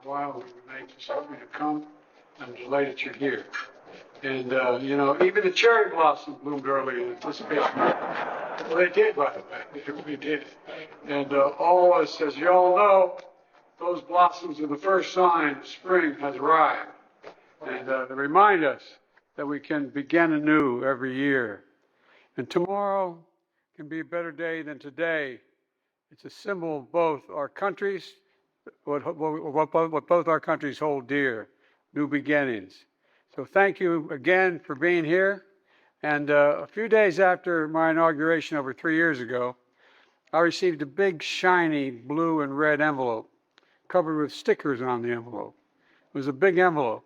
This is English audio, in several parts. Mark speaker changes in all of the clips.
Speaker 1: a while. We've been anxious for you to come. I'm delighted you're here. And, even the cherry blossom bloomed early in anticipation. Well, they did, by the way. They really did. And as you all know, those blossoms are the first sign spring has arrived. And they remind us that we can begin anew every year. And tomorrow can be a better day than today. It's a symbol of both our countries, what both our countries hold dear, new beginnings. So thank you again for being here. And a few days after my inauguration over 3 years ago, I received a big, shiny blue and red envelope covered with stickers on the envelope. It was a big envelope,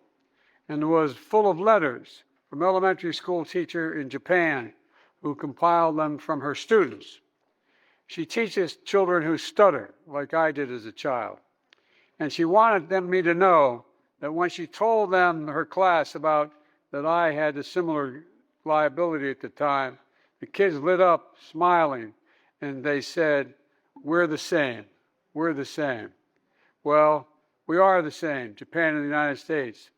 Speaker 1: and it was full of letters from an elementary school teacher in Japan who compiled them from her students. She teaches children who stutter, like I did as a child. And she wanted me to know that when she told them, her class, about that I had a similar liability at the time, the kids lit up smiling, and they said, "We're the same. We're the same." Well, we are the same, Japan and the United States.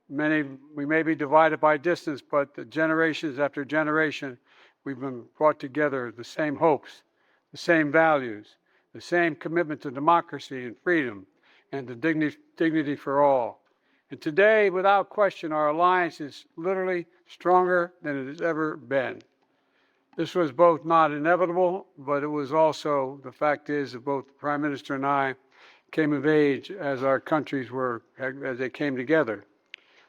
Speaker 1: We may be divided by distance, but generations after generation, we've been brought together, the same hopes, the same values, the same commitment to democracy and freedom, and the dignity for all. And today, without question, our alliance is literally stronger than it has ever been. This was both not inevitable, but it was also, the fact is that both the Prime Minister and I came of age as our countries as they came together.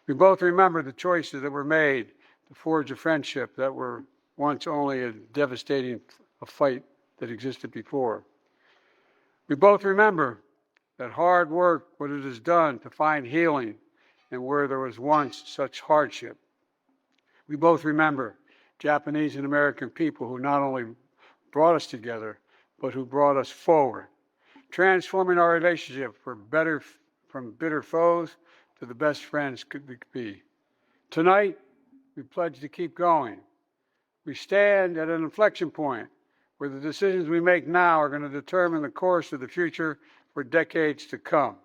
Speaker 1: We both remember the choices that were made to forge a friendship that were once only a devastating fight that existed before. We both remember that hard work, what it has done to find healing and where there was once such hardship. We both remember Japanese and American people who not only brought us together, but who brought us forward, transforming our relationship from bitter foes to the best friends could be. Tonight, we pledge to keep going. We stand at an inflection point where the decisions we make now are going to determine the course of the future for decades to come.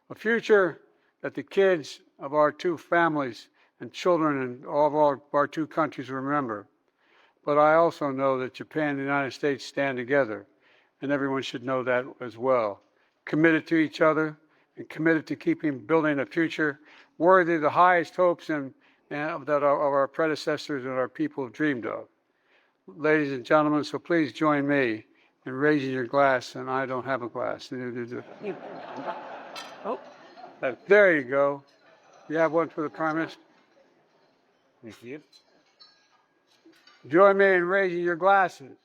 Speaker 1: A future that the kids of our two families and children in all of our two countries remember. But I also know that Japan and the United States stand together, and everyone should know that as well. Committed to each other and committed to building a future worthy of the highest hopes that of our predecessors and our people have dreamed of. Ladies and gentlemen, so please join me in raising your glass, and I don't have a glass. Oh, there you go. You have one for the Prime Minister? Thank you. Join me in raising your glasses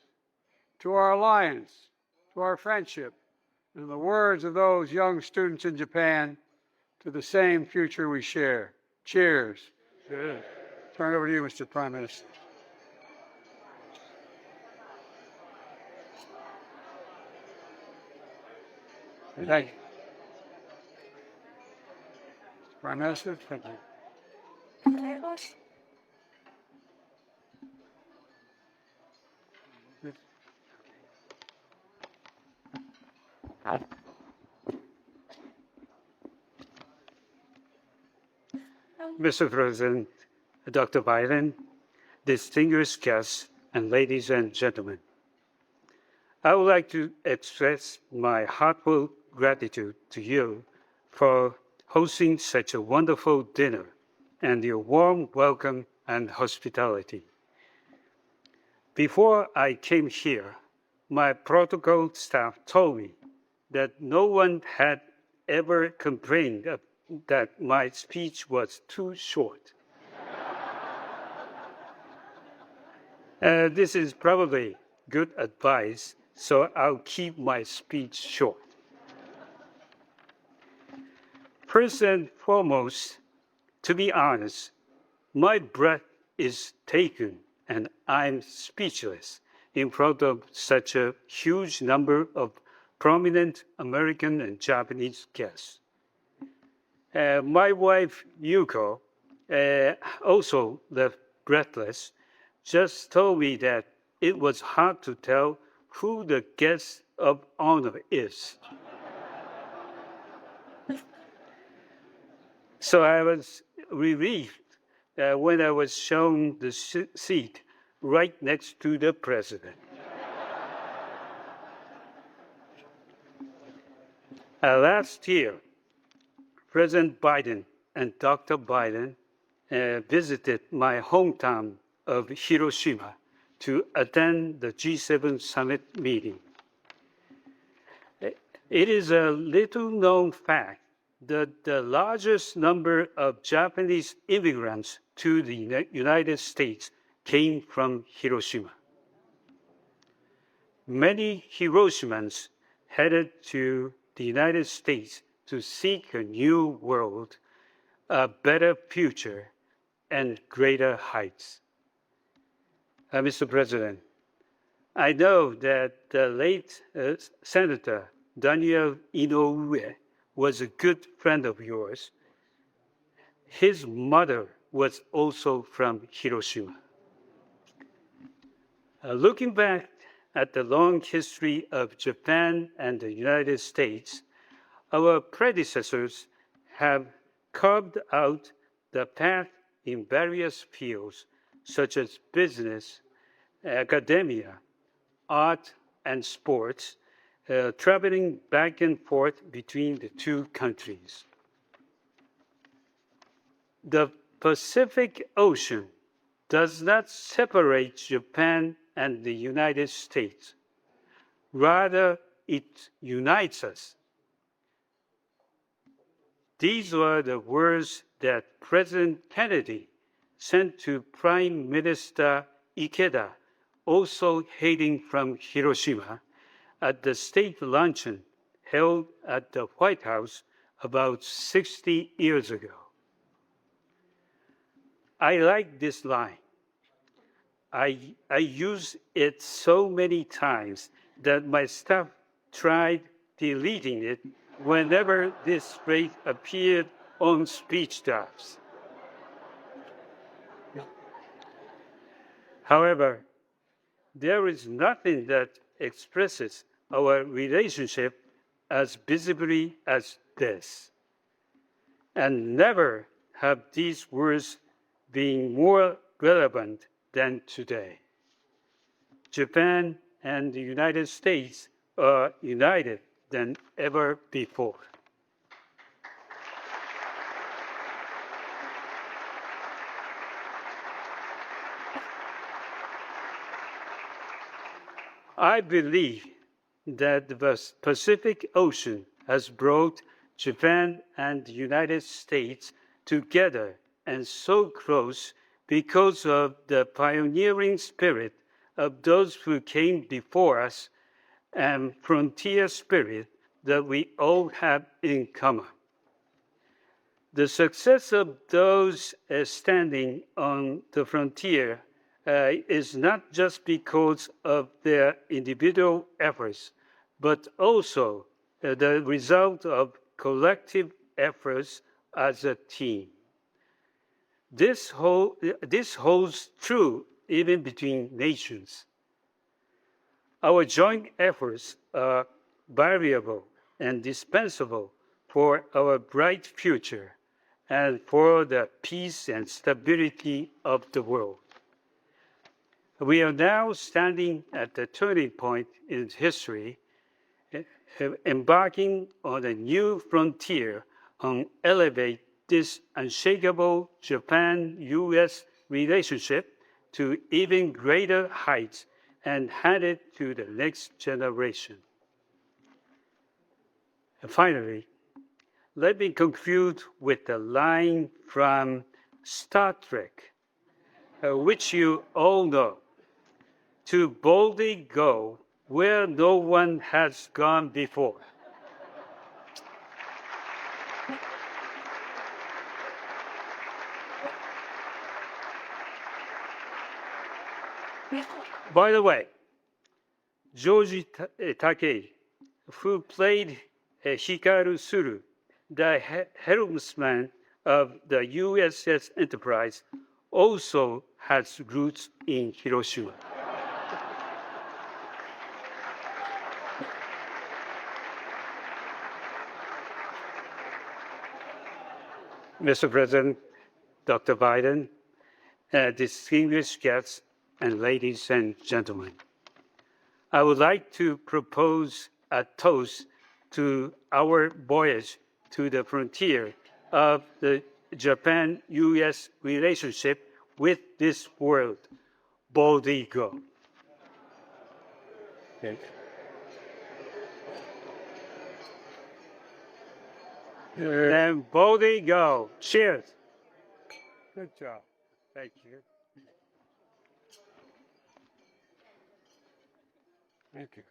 Speaker 1: to our alliance, to our friendship, and in the words of those young students in Japan, to the same future we share. Cheers. Good. Turn it over to you, Mr. Prime Minister. Thank you. Prime Minister, thank you.
Speaker 2: Mr. President, Dr. Biden, distinguished guests, and ladies and gentlemen, I would like to express my heartfelt gratitude to you for hosting such a wonderful dinner and your warm welcome and hospitality. Before I came here, my protocol staff told me that no one had ever complained that my speech was too short. This is probably good advice, so I'll keep my speech short. First and foremost, to be honest, my breath is taken and I'm speechless in front of such a huge number of prominent American and Japanese guests. My wife, Yuko, also left breathless, just told me that it was hard to tell who the guest of honor is. So I was relieved when I was shown the seat right next to the president. Last year, President Biden and Dr. Biden visited my hometown of Hiroshima to attend the G7 summit meeting. It is a little known fact that the largest number of Japanese immigrants to the United States came from Hiroshima. Many Hiroshimans headed to the United States to seek a new world, a better future, and greater heights. Mr. President, I know that the late Senator Daniel Inoue was a good friend of yours. His mother was also from Hiroshima. Looking back at the long history of Japan and the United States, our predecessors have carved out the path in various fields such as business, academia, art, and sports, traveling back and forth between the two countries. The Pacific Ocean does not separate Japan and the United States. Rather, it unites us. These were the words that President Kennedy sent to Prime Minister Ikeda, also hailing from Hiroshima, at the state luncheon held at the White House about 60 years ago. I like this line. I use it so many times that my staff tried deleting it whenever this phrase appeared on speech drafts. However, there is nothing that expresses our relationship as visibly as this. And never have these words been more relevant than today. Japan and the United States are united than ever before. I believe that the Pacific Ocean has brought Japan and the United States together and so close because of the pioneering spirit of those who came before us and frontier spirit that we all have in common. The success of those standing on the frontier is not just because of their individual efforts, but also the result of collective efforts as a team. This holds true even between nations. Our joint efforts are valuable and dispensable for our bright future and for the peace and stability of the world. We are now standing at the turning point in history, embarking on a new frontier on elevate this unshakable Japan-US relationship to even greater heights and hand it to the next generation. And finally, let me conclude with a line from Star Trek, which you all know. To boldly go where no one has gone before. By the way, George Takei, who played Hikaru Suru, the helmsman of the USS Enterprise, also has roots in Hiroshima. Mr. President, Dr. Biden, distinguished guests, and ladies and gentlemen. I would like to propose a toast to our voyage to the frontier of the Japan-U.S. relationship with this world. Boldly go. Okay. And boldly go. Cheers. Good job. Thank you. Thank you.